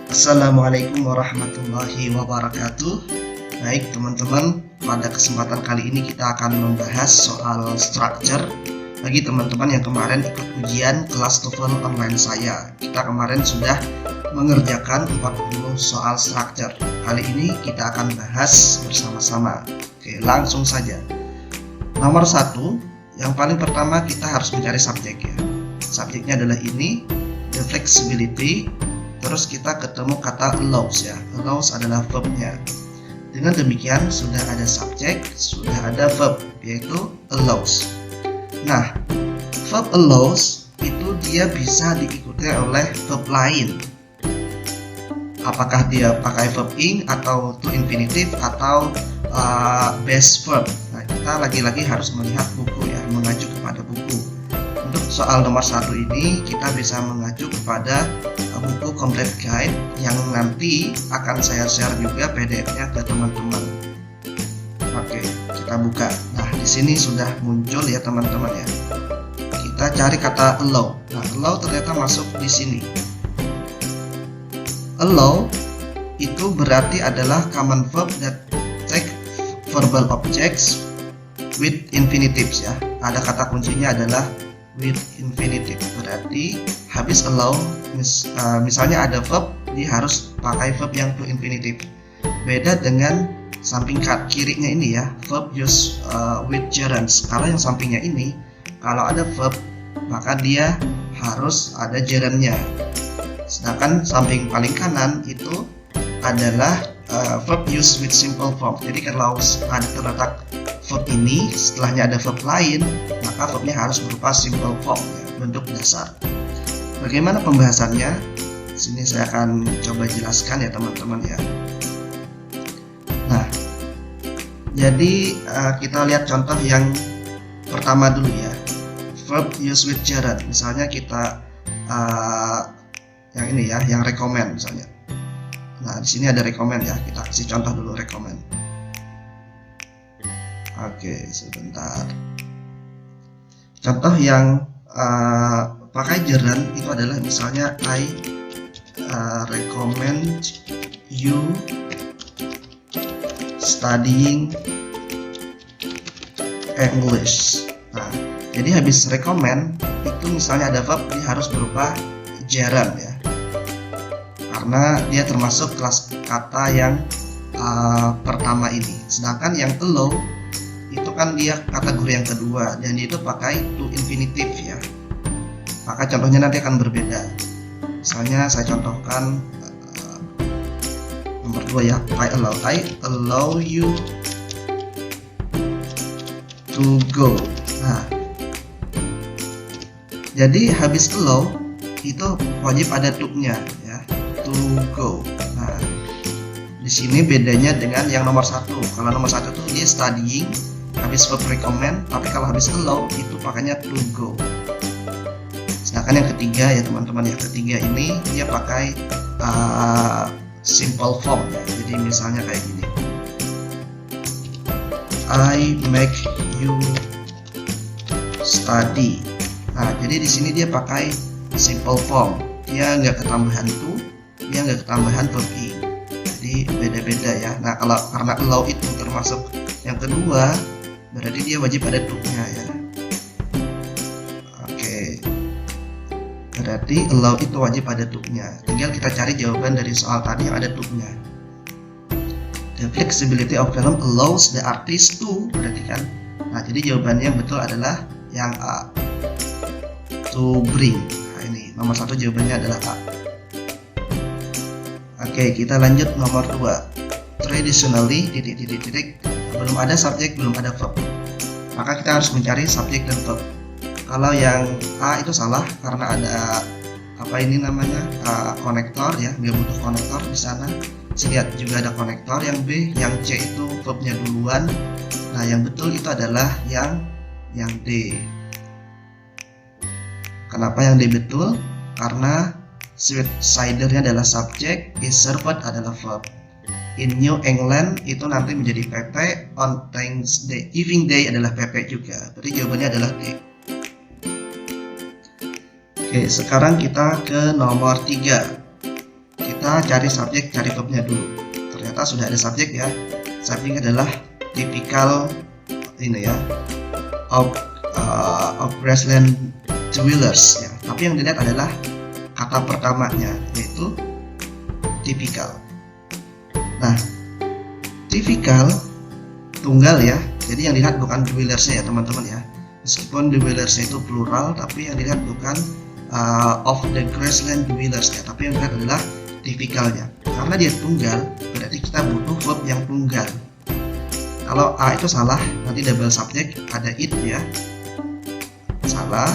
Assalamualaikum warahmatullahi wabarakatuh. Baik teman-teman, pada kesempatan kali ini kita akan membahas soal structure. Bagi teman-teman yang kemarin ikut ujian kelas TOEFL online saya, kita kemarin sudah mengerjakan 40 soal structure. Kali ini kita akan bahas bersama-sama. Oke, langsung saja. Nomor 1, yang paling pertama kita harus mencari subjek ya. Subjeknya adalah ini, the flexibility. Terus kita ketemu kata allows ya. Allows adalah verbnya. Dengan demikian sudah ada subjek, sudah ada verb, yaitu allows. Nah, verb allows itu dia bisa diikuti oleh verb lain. Apakah dia pakai verb ing atau to infinitive atau base verb. Nah, kita lagi-lagi harus melihat buku ya, mengacu kepada buku. Untuk soal nomor 1 ini kita bisa mengacu kepada buku Complete Guide yang nanti akan saya share juga PDF-nya ke teman-teman. Oke, kita buka. Nah, di sini sudah muncul ya teman-teman ya. Kita cari kata allow. Nah, allow ternyata masuk di sini. Allow itu berarti adalah common verb that take verbal objects with infinitives ya. Ada kata kuncinya adalah with infinitive, berarti habis allow misalnya ada verb, dia harus pakai verb yang to infinitive. Beda dengan samping kirinya ini ya, verb use with gerunds. Kalau yang sampingnya ini, kalau ada verb maka dia harus ada gerundnya. Sedangkan samping paling kanan itu adalah verb use with simple form. Jadi kalau ada terletak verb ini, setelahnya ada verb lain, maka verbnya harus berupa simple form ya, bentuk dasar. Bagaimana pembahasannya? Sini saya akan coba jelaskan ya teman-teman ya. Nah, jadi kita lihat contoh yang pertama dulu ya. Verb use with gerund. Misalnya kita yang ini ya, yang recommend misalnya. Nah, di sini ada recommend ya. Kita kasih contoh dulu recommend. Oke, sebentar. Contoh yang pakai gerund itu adalah misalnya I recommend you studying English. Nah, jadi habis recommend itu misalnya ada verb, dia harus berupa gerund ya, karena dia termasuk kelas kata yang pertama ini. Sedangkan yang allow itu kan dia kategori yang kedua dan itu pakai to infinitive ya. Maka contohnya nanti akan berbeda. Misalnya saya contohkan nomor 2 ya, I allow you to go. Nah, jadi habis allow itu wajib ada to-nya ya, to go. Nah, di sini bedanya dengan yang nomor 1. Kalau nomor 1 tuh dia studying, habis verb recommend, tapi kalau habis allow itu pakainya to go. Sedangkan yang ketiga ya teman-teman, yang ketiga ini dia pakai simple form ya. Jadi misalnya kayak gini, I make you study. Nah, jadi di sini dia pakai simple form, dia nggak ketambahan to, dia nggak ketambahan verb ing. Jadi beda-beda ya. Nah, kalau karena allow itu termasuk yang kedua, berarti dia wajib ada to-nya ya. Oke, berarti allow itu wajib ada to-nya. Tinggal kita cari jawaban dari soal tadi yang ada to-nya. The flexibility of film allows the artist to, berarti kan. Nah, jadi jawabannya yang betul adalah yang A, to bring. Nah, ini nomor 1 jawabannya adalah A. Oke, kita lanjut nomor 2. Traditionally belum ada subjek, belum ada verb. Maka kita harus mencari subjek dan verb. Kalau yang A itu salah karena ada apa ini namanya konektor ya, nggak butuh konektor di sana. Lihat juga ada konektor. Yang B, yang C itu verbnya duluan. Nah, yang betul itu adalah yang D. Kenapa yang D betul? Karena sweet cider-nya adalah subjek, is served adalah verb. In New England itu nanti menjadi PP, on Thanksgiving Day adalah PP juga. Berarti jawabannya adalah D. Oke, sekarang kita ke nomor 3. Kita kita cari subjek, cari verbnya dulu. Ternyata sudah ada subjek ya. Subjeknya adalah typical ini ya, of grassland dwellers ya. Tapi yang dilihat adalah kata pertamanya, yaitu typical. Nah, typical tunggal ya. Jadi yang dilihat bukan dwellers ya teman-teman ya. Meskipun dwellers itu plural, tapi yang dilihat bukan of the grassland dwellers ya, tapi yang dilihat adalah typicalnya. Karena dia tunggal, berarti kita butuh verb yang tunggal. Kalau A itu salah, nanti double subject ada it ya. Salah.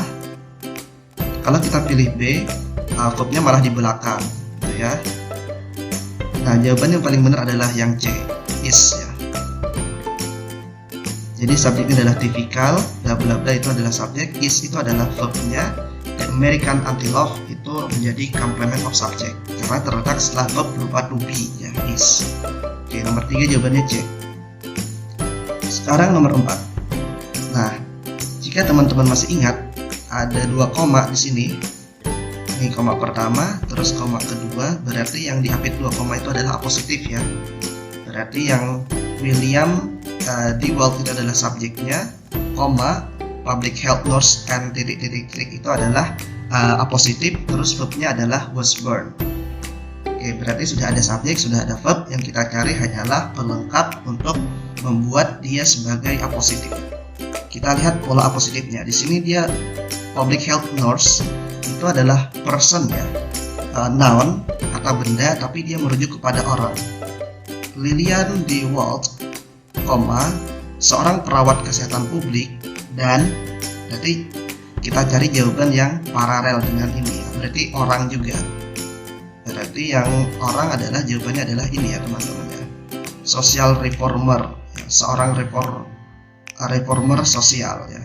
Kalau kita pilih B, verbnya malah di belakang, gitu ya. Nah, jawaban yang paling benar adalah yang C, is ya. Jadi subjeknya adalah typical, bla bla bla itu adalah subjek, is itu adalah verbnya, dan American Antelope itu menjadi complement of subject karena terletak setelah verb berupa to be ya, is. Oke, nomor 3 jawabannya C. Sekarang nomor 4. Nah, jika teman-teman masih ingat, ada 2 koma di sini. Ini koma pertama, terus koma kedua, berarti yang diapit 2 koma itu adalah apositif ya. Berarti yang William DeWalt itu adalah subjeknya, koma public health nurse and titik-titik itu adalah apositif, terus verbnya adalah was born. Oke, berarti sudah ada subjek, sudah ada verb, yang kita cari hanyalah pelengkap untuk membuat dia sebagai apositif. Kita lihat pola apositifnya. Di sini dia public health nurse itu adalah person ya, noun kata benda, tapi dia merujuk kepada orang. Lillian DeWalt, seorang perawat kesehatan publik, dan berarti kita cari jawaban yang paralel dengan ini ya, berarti orang juga. Berarti yang orang adalah jawabannya adalah ini ya teman-teman ya, social reformer ya, seorang reformer sosial ya,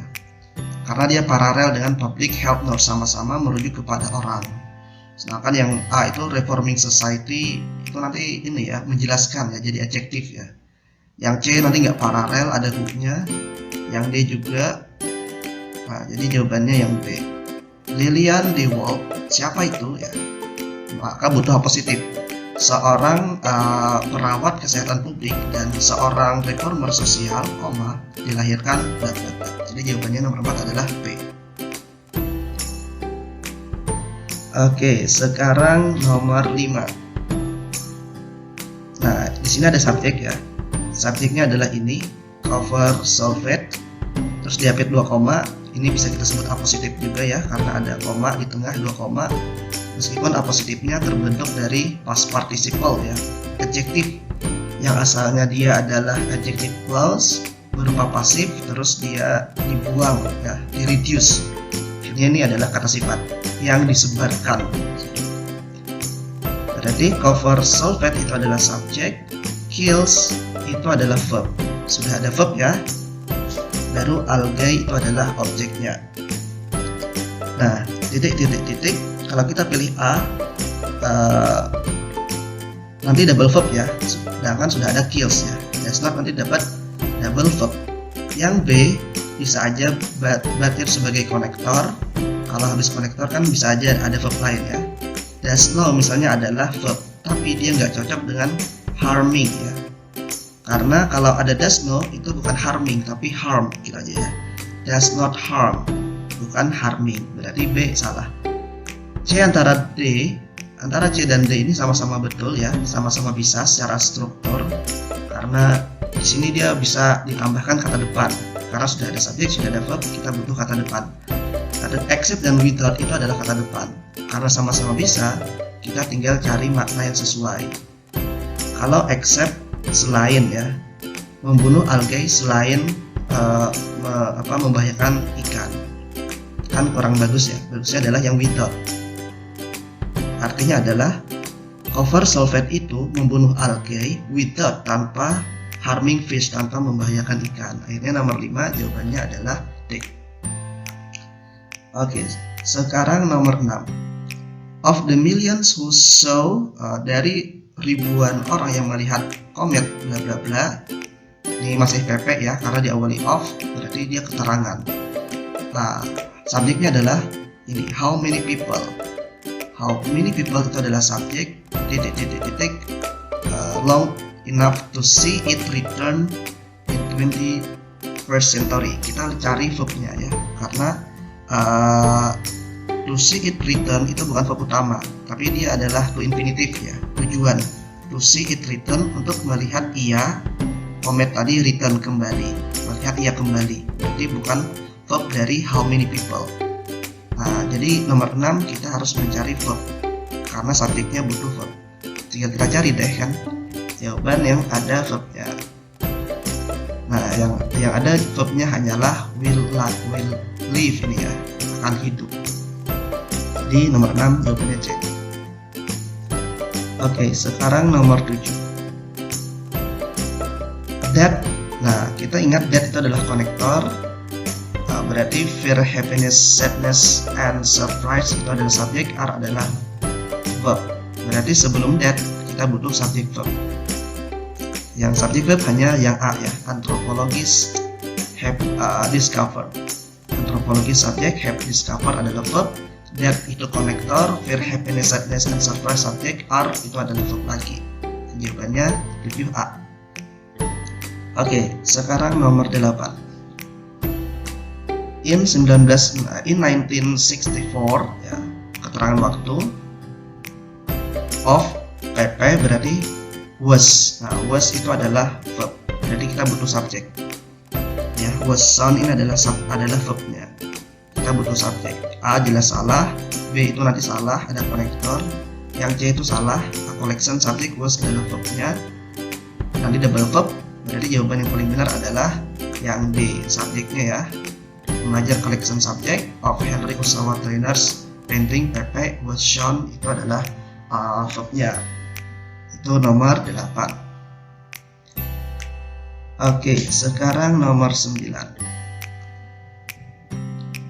karena dia paralel dengan public health nurse, sama-sama merujuk kepada orang. Sedangkan yang A itu reforming society itu nanti ini ya, menjelaskan ya, jadi adjektif ya. Yang C nanti nggak paralel, ada hook-nya. Yang D juga. Nah, jadi jawabannya yang B. Lillian DeWalt, siapa itu ya? Maka butuh apositif. Seorang perawat kesehatan publik dan seorang reformer sosial, dilahirkan bla bla bla. Jadi jawabannya nomor 4 adalah B. Oke, sekarang nomor 5. Nah, di sini ada subjek ya. Subjeknya adalah ini, cover sulfate. Terus diapit 2 koma. Ini bisa kita sebut apositif juga ya, karena ada koma di tengah, 2 koma. Meskipun apositifnya terbentuk dari past participle ya, adjektif yang asalnya dia adalah adjective clause berupa pasif, terus dia dibuang ya, di reduce. Ini adalah kata sifat yang disebarkan. Berarti cover sulfate itu adalah subjek, kills itu adalah verb. Sudah ada verb ya. Baru algae itu adalah objeknya. Nah, titik. Kalau kita pilih A, nanti double verb ya. Sedangkan sudah ada kills ya. That's not nanti dapat double verb. Yang B bisa aja berakhir sebagai konektor. Kalau habis konektor kan bisa aja ada verb lain ya. Does no misalnya adalah verb, tapi dia nggak cocok dengan harming ya. Karena kalau ada does no itu bukan harming tapi harm gitu aja ya. Does not harm, bukan harming. Berarti B salah. Antara C dan D ini sama-sama betul ya, sama-sama bisa secara struktur. Karena di sini dia bisa ditambahkan kata depan. Karena sudah ada subjek, sudah ada verb, kita butuh kata depan. Kata except dan without itu adalah kata depan. Karena sama-sama bisa, kita tinggal cari makna yang sesuai. Kalau except selain ya, membunuh algae selain membahayakan ikan, kan kurang bagus ya. Bagusnya adalah yang without. Artinya adalah cover sulfate itu membunuh algae without, tanpa harming fish, tanpa membahayakan ikan. Akhirnya nomor 5 jawabannya adalah D. Oke, sekarang nomor 6. Of the millions who saw, dari ribuan orang yang melihat komet bla bla bla. Ini masih PP ya, karena diawali of, berarti dia keterangan. Nah, subjeknya adalah ini, how many people. how many people itu adalah subjek, long enough to see it return in 21st century. Kita cari verbnya ya, karena to see it return itu bukan verb utama, tapi dia adalah to infinitive ya, tujuan. To see it return untuk melihat ia, komet tadi return kembali, melihat ia kembali. Jadi bukan verb dari how many people. Nah, jadi nomor 6 kita harus mencari verb karena subjeknya butuh verb. Tinggal kita cari deh kan jawaban yang ada verbnya. Nah, yang ada verbnya hanyalah will live ini ya, akan hidup. Di nomor 6 jawabannya C. Oke, sekarang nomor 7. That. Nah, kita ingat that itu adalah konektor. Berarti fear, happiness, sadness, and surprise itu adalah subjek, are adalah verb. Berarti sebelum that kita butuh subjek verb. Yang subjek verb hanya yang A ya, anthropologist, have discovered. Anthropologist subjek, have discovered adalah verb. That itu konektor, fear, happiness, sadness, and surprise subjek, are itu adalah verb lagi. Jawabannya review A. Oke, sekarang nomor 8. In 1964 ya, keterangan waktu of PP berarti was. Nah, was itu adalah verb. Berarti kita butuh subjek. Ya, was sound ini adalah verbnya. Kita butuh subjek. A jelas salah, B itu nanti salah, ada konektor. Yang C itu salah, a collection subjek, was adalah verbnya. Nanti double verb. Berarti jawaban yang paling benar adalah yang B, subjeknya ya. Mengajar collection subject of Henry Ossawa Trainers painting PP was shown itu adalah verbnya. Itu nomor 8. Oke, sekarang nomor 9.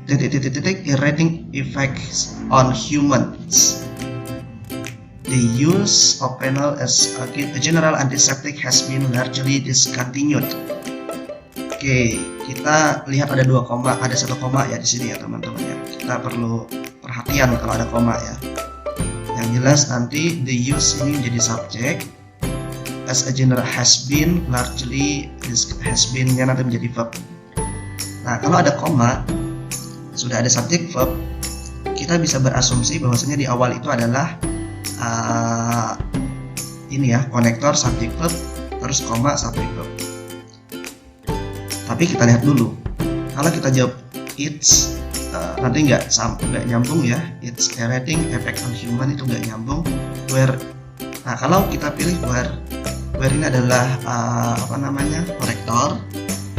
Irritating effects on humans. The use of penal as a general antiseptic has been largely discontinued. Oke, kita lihat ada 2 koma, ada 1 koma ya di sini ya teman-teman ya. Kita perlu perhatian kalau ada koma ya. Yang jelas nanti the use ini menjadi subjek, as a general has been largely has been-nya nanti menjadi verb. Nah, kalau ada koma, sudah ada subjek verb, kita bisa berasumsi bahwasanya di awal itu adalah ini ya, konektor subjek verb terus koma subjek verb. Tapi kita lihat dulu, kalau kita jawab it's nanti nggak nyambung ya, it's irritating effect on human itu nggak nyambung. Where, nah kalau kita pilih where ini adalah konektor,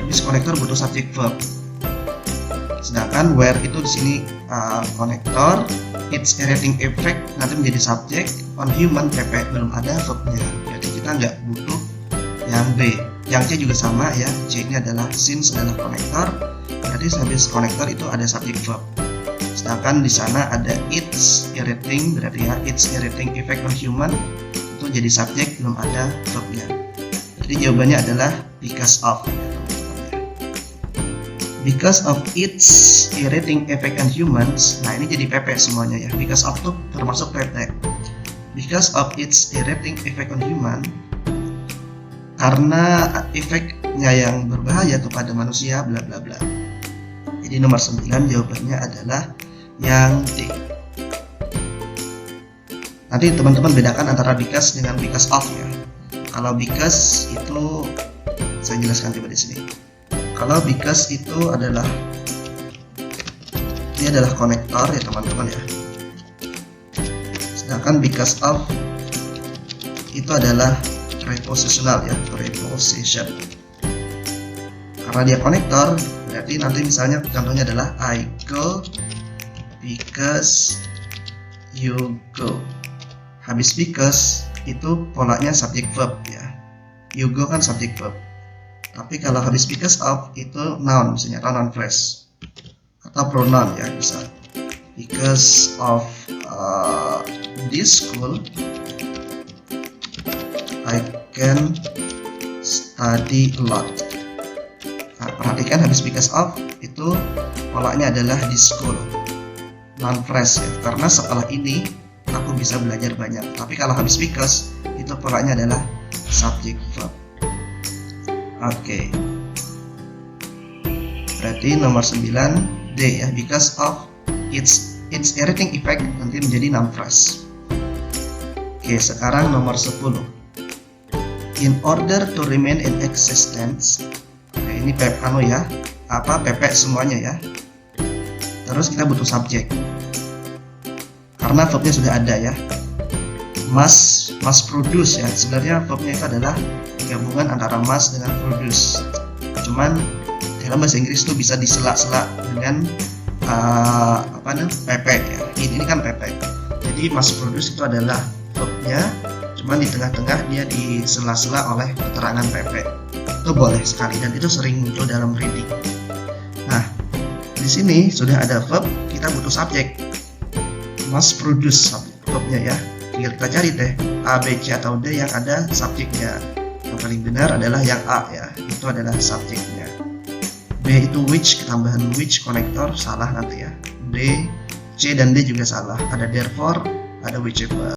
habis konektor butuh subjek verb. Sedangkan where itu di sini konektor, it's irritating effect nanti menjadi subjek, on human PP belum ada verbnya, jadi kita nggak butuh yang B. Yang C juga sama ya, C ini adalah since adalah konektor, berarti habis konektor itu ada subjek verb. Sedangkan di sana ada it's irritating, berarti ya it's irritating effect on human itu jadi subjek, belum ada verbnya. Jadi jawabannya adalah because of. Because of its irritating effect on humans. Nah, ini jadi PP semuanya ya. Because of itu termasuk PP. Because of its irritating effect on human, karena efeknya yang berbahaya kepada manusia bla bla bla. Jadi nomor 9 jawabannya adalah yang D. Nanti teman-teman bedakan antara because dengan because of ya. Kalau because itu saya jelaskan coba di sini. Kalau because itu adalah dia adalah konektor ya teman-teman ya. Sedangkan because of itu adalah prepositional ya, preposition. Karena dia konektor, berarti nanti misalnya contohnya adalah I go because you go. Habis because itu polanya subjek verb ya. You go kan subjek verb. Tapi kalau habis because of itu noun, misalnya noun phrase atau pronoun ya, bisa. Because of this school I can study a lot. Nah, perhatikan habis because of itu polanya adalah this school, noun phrase ya. Karena setelah ini aku bisa belajar banyak. Tapi kalau habis because itu polanya adalah subject verb. Oke. Berarti nomor 9 D ya, because of its irritating effect nanti menjadi noun phrase. Oke, sekarang nomor 10. In order to remain in existence. Oke, ini PP semuanya ya. Terus kita butuh subjek. Karena verbnya sudah ada ya. Must produce ya. Sebenarnya verbnya itu adalah gabungan antara must dengan produce. Cuman dalam bahasa Inggris itu bisa disela-sela dengan PP ya. Ini kan PP. Jadi must produce itu adalah verbnya, cuman di tengah-tengah dia disela-sela oleh keterangan PP. Itu boleh sekali dan itu sering muncul dalam reading. Nah, di sini sudah ada verb, kita butuh subjek. Must produce verbnya ya. Tinggal kita cari deh A, B, C atau D yang ada subjeknya. Yang paling benar adalah yang A ya. Itu adalah subjeknya. B itu which, ketambahan which konektor salah nanti ya. D, C dan D juga salah. Ada therefore, ada whichever.